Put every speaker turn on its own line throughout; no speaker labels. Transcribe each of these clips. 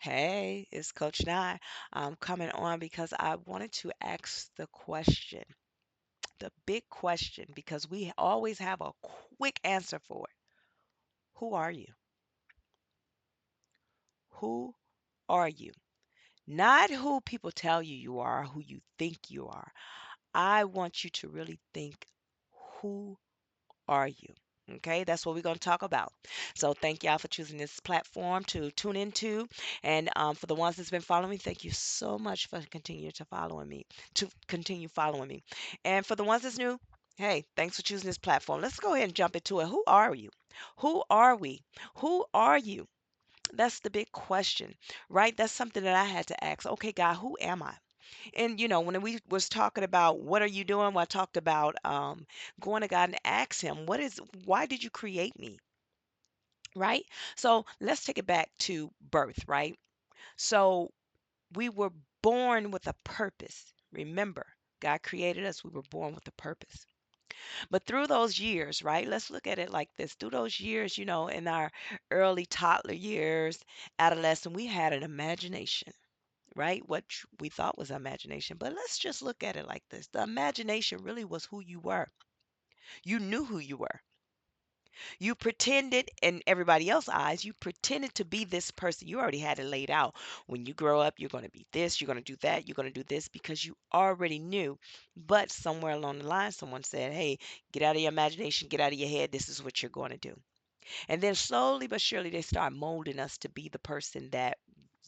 Hey, it's Coach Nye. I'm coming on because I wanted to ask the question, the big question, because we always have a quick answer for it. Who are you? Who are you? Not who people tell you you are, who you think you are. I want you to really think, who are you? Okay, that's what we're going to talk about. So, thank y'all for choosing this platform to tune into. And for the ones that's been following me, thank you so much for continue following me. And for the ones that's new, hey, thanks for choosing this platform. Let's go ahead and jump into it. Who are you? Who are we? Who are you? That's the big question, right? That's something that I had to ask. Okay, God, who am I? And when we was talking about what are you doing, well, I talked about going to God and ask Him, why did you create me, right? So let's take it back to birth, right? So we were born with a purpose. Remember, God created us. We were born with a purpose. But through those years, right? Let's look at it like this. Through those years, in our early toddler years, adolescent, we had an imagination, right? We thought was imagination. But let's just look at it like this. The imagination really was who you were. You knew who you were. You pretended, in everybody else's eyes, you pretended to be this person. You already had it laid out. When you grow up, you're going to be this, you're going to do that, you're going to do this because you already knew. But somewhere along the line, someone said, hey, get out of your imagination, get out of your head. This is what you're going to do. And then slowly but surely they start molding us to be the person that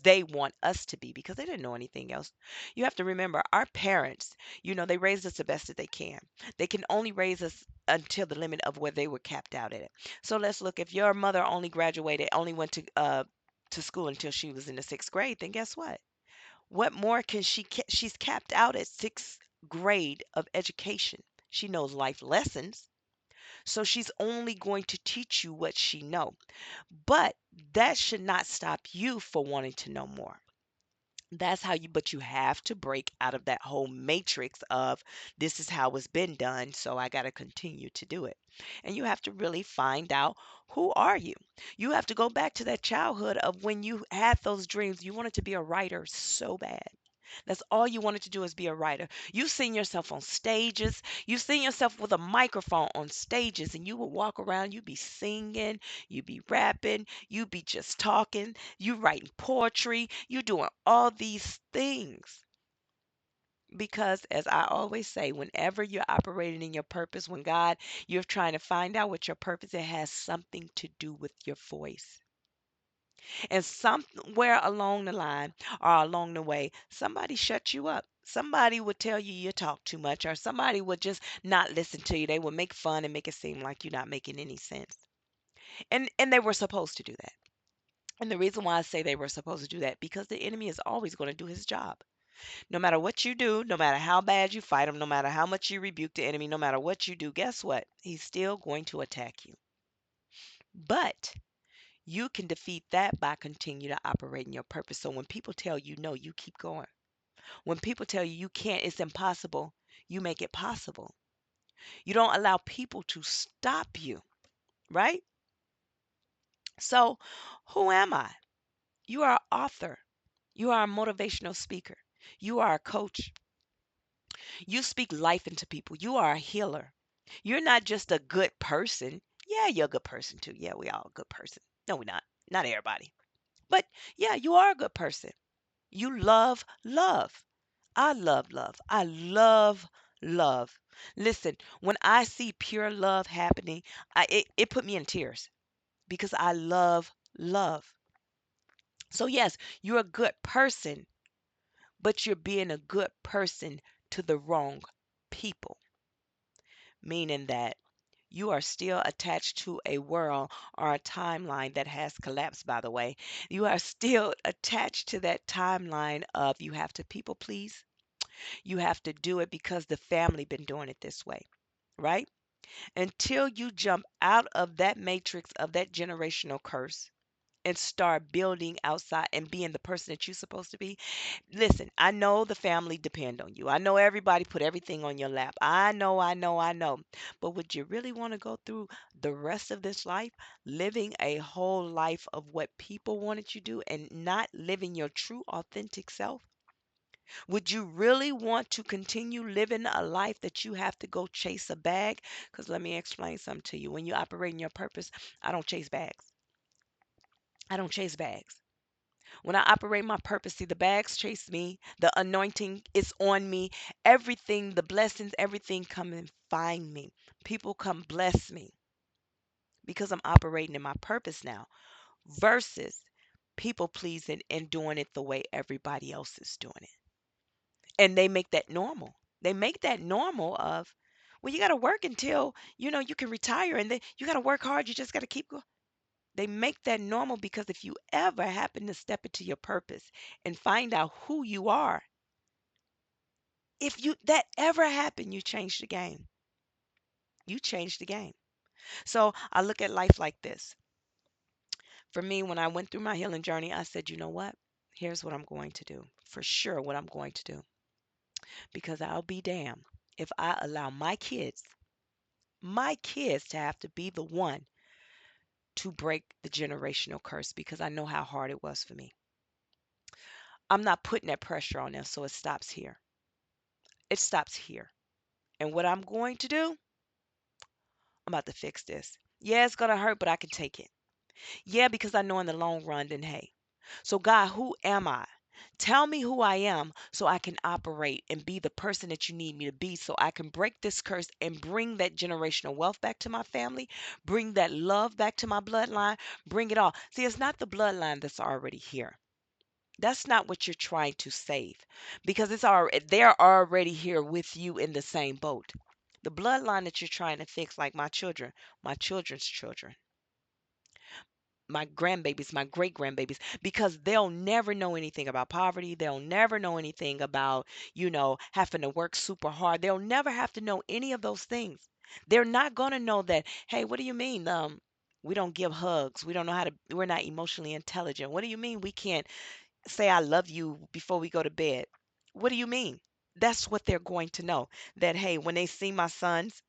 they want us to be because they didn't know anything else. You have to remember our parents, they raised us the best that they can. They can only raise us until the limit of where they were capped out at it. So let's look, if your mother only went to school until she was in the 6th grade, then guess what? What more can she's capped out at 6th grade of education. She knows life lessons, so she's only going to teach you what she know. But that should not stop you for wanting to know more. But you have to break out of that whole matrix of this is how it's been done, so I got to continue to do it. And you have to really find out, who are you? You have to go back to that childhood of when you had those dreams. You wanted to be a writer so bad. That's all you wanted to do, is be a writer. You've seen yourself on stages. You've seen yourself with a microphone on stages, and you would walk around, you'd be singing, you'd be rapping, you'd be just talking, you writing poetry, you doing all these things. Because as I always say, whenever you're operating in your purpose, when God, you're trying to find out what your purpose, it has something to do with your voice. And somewhere along the line or along the way, somebody shut you up. Somebody would tell you you talk too much, or somebody would just not listen to you. They would make fun and make it seem like you're not making any sense. And they were supposed to do that. And the reason why I say they were supposed to do that, because the enemy is always going to do his job. No matter what you do, no matter how bad you fight him, no matter how much you rebuke the enemy, no matter what you do, guess what? He's still going to attack you. But you can defeat that by continue to operate in your purpose. So when people tell you no, you keep going. When people tell you you can't, it's impossible, you make it possible. You don't allow people to stop you, right? So, who am I? You are an author. You are a motivational speaker. You are a coach. You speak life into people. You are a healer. You're not just a good person. Yeah, you're a good person too. Yeah, we all a good person. No, we're not. Not everybody. But yeah, you are a good person. You love love. I love love. I love love. Listen, when I see pure love happening, it put me in tears because I love love. So yes, you're a good person, but you're being a good person to the wrong people, meaning that you are still attached to a world or a timeline that has collapsed, by the way. You are still attached to that timeline of you have to people please. You have to do it because the family been doing it this way, right? Until you jump out of that matrix of that generational curse, and start building outside and being the person that you're supposed to be. Listen, I know the family depend on you. I know everybody put everything on your lap. I know. But would you really want to go through the rest of this life living a whole life of what people wanted you to do and not living your true authentic self? Would you really want to continue living a life that you have to go chase a bag? Because let me explain something to you. When you operate in your purpose, I don't chase bags. I don't chase bags. When I operate my purpose, see, the bags chase me, the anointing is on me, everything, the blessings, everything come and find me. People come bless me because I'm operating in my purpose now versus people pleasing and doing it the way everybody else is doing it. And they make that normal. They make that normal of, well, you got to work until, you can retire and then you got to work hard. You just got to keep going. They make that normal because if you ever happen to step into your purpose and find out who you are, if you that ever happened, you change the game. You change the game. So I look at life like this. For me, when I went through my healing journey, I said, you know what? Here's what I'm going to do. For sure, what I'm going to do. Because I'll be damned if I allow my kids to have to be the one to break the generational curse because I know how hard it was for me. I'm not putting that pressure on them, so it stops here. It stops here. And what I'm going to do, I'm about to fix this. Yeah, it's going to hurt, but I can take it. Yeah, because I know in the long run, then hey. So, God, who am I? Tell me who I am so I can operate and be the person that you need me to be so I can break this curse and bring that generational wealth back to my family, bring that love back to my bloodline, bring it all. See, it's not the bloodline that's already here. That's not what you're trying to save because they're already here with you in the same boat. The bloodline that you're trying to fix, like my children, my children's children, my grandbabies, my great grandbabies, because they'll never know anything about poverty. They'll never know anything about, having to work super hard. They'll never have to know any of those things. They're not going to know that, hey, what do you mean? We don't give hugs. We don't know how to, we're not emotionally intelligent. What do you mean we can't say I love you before we go to bed? What do you mean? That's what they're going to know. That, hey, when they see my sons,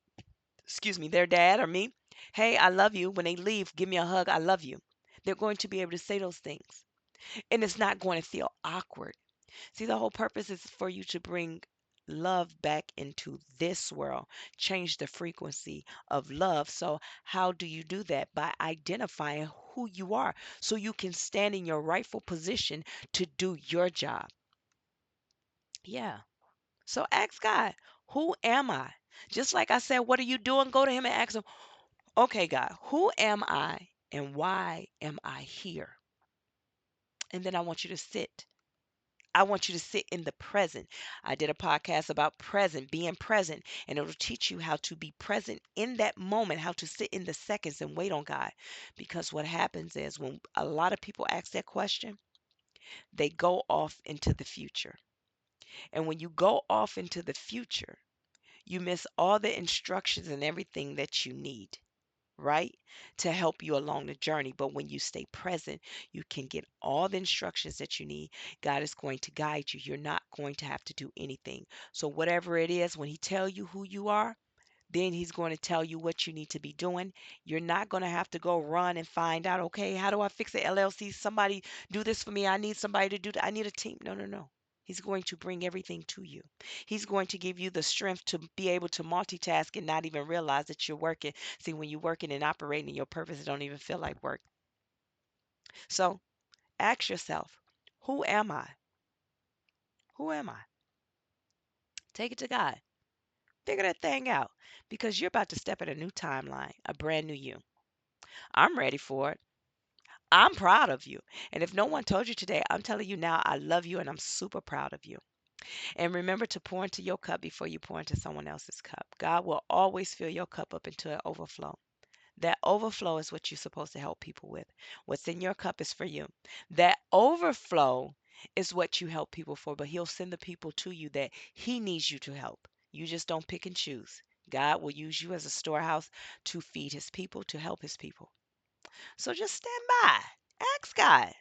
excuse me, their dad or me, hey, I love you. When they leave, give me a hug. I love you. They're going to be able to say those things. And it's not going to feel awkward. See, the whole purpose is for you to bring love back into this world, change the frequency of love. So, how do you do that? By identifying who you are so you can stand in your rightful position to do your job. Yeah. So, ask God, who am I? Just like I said, what are you doing? Go to Him and ask Him, okay, God, who am I and why am I here? And then I want you to sit. I want you to sit in the present. I did a podcast about present, being present, and it'll teach you how to be present in that moment, how to sit in the seconds and wait on God. Because what happens is when a lot of people ask that question, they go off into the future. And when you go off into the future, you miss all the instructions and everything that you need, right? To help you along the journey. But when you stay present, you can get all the instructions that you need. God is going to guide you. You're not going to have to do anything. So whatever it is, when he tell you who you are, then he's going to tell you what you need to be doing. You're not going to have to go run and find out, okay, how do I fix the LLC? Somebody do this for me. I need somebody to do that. I need a team. No, no, no. He's going to bring everything to you. He's going to give you the strength to be able to multitask and not even realize that you're working. See, when you're working and operating in your purpose, it don't even feel like work. So ask yourself, who am I? Who am I? Take it to God. Figure that thing out because you're about to step in a new timeline, a brand new you. I'm ready for it. I'm proud of you. And if no one told you today, I'm telling you now, I love you and I'm super proud of you. And remember to pour into your cup before you pour into someone else's cup. God will always fill your cup up into an overflow. That overflow is what you're supposed to help people with. What's in your cup is for you. That overflow is what you help people for, but He'll send the people to you that He needs you to help. You just don't pick and choose. God will use you as a storehouse to feed His people, to help His people. So just stand by Ask God,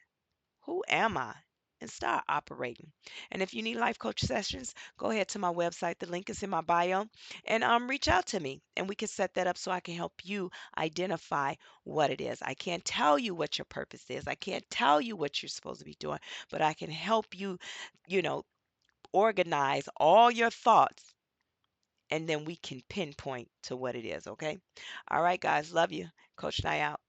who am I? And start operating. And if you need life coach sessions, go ahead to my website. The link is in my bio. And reach out to me and we can set that up so I can help you identify what it is. I can't tell you what your purpose is. I can't tell you what you're supposed to be doing, but I can help you, you know, organize all your thoughts and then we can pinpoint to what it is, okay? All right, guys, love you. Coach and I out.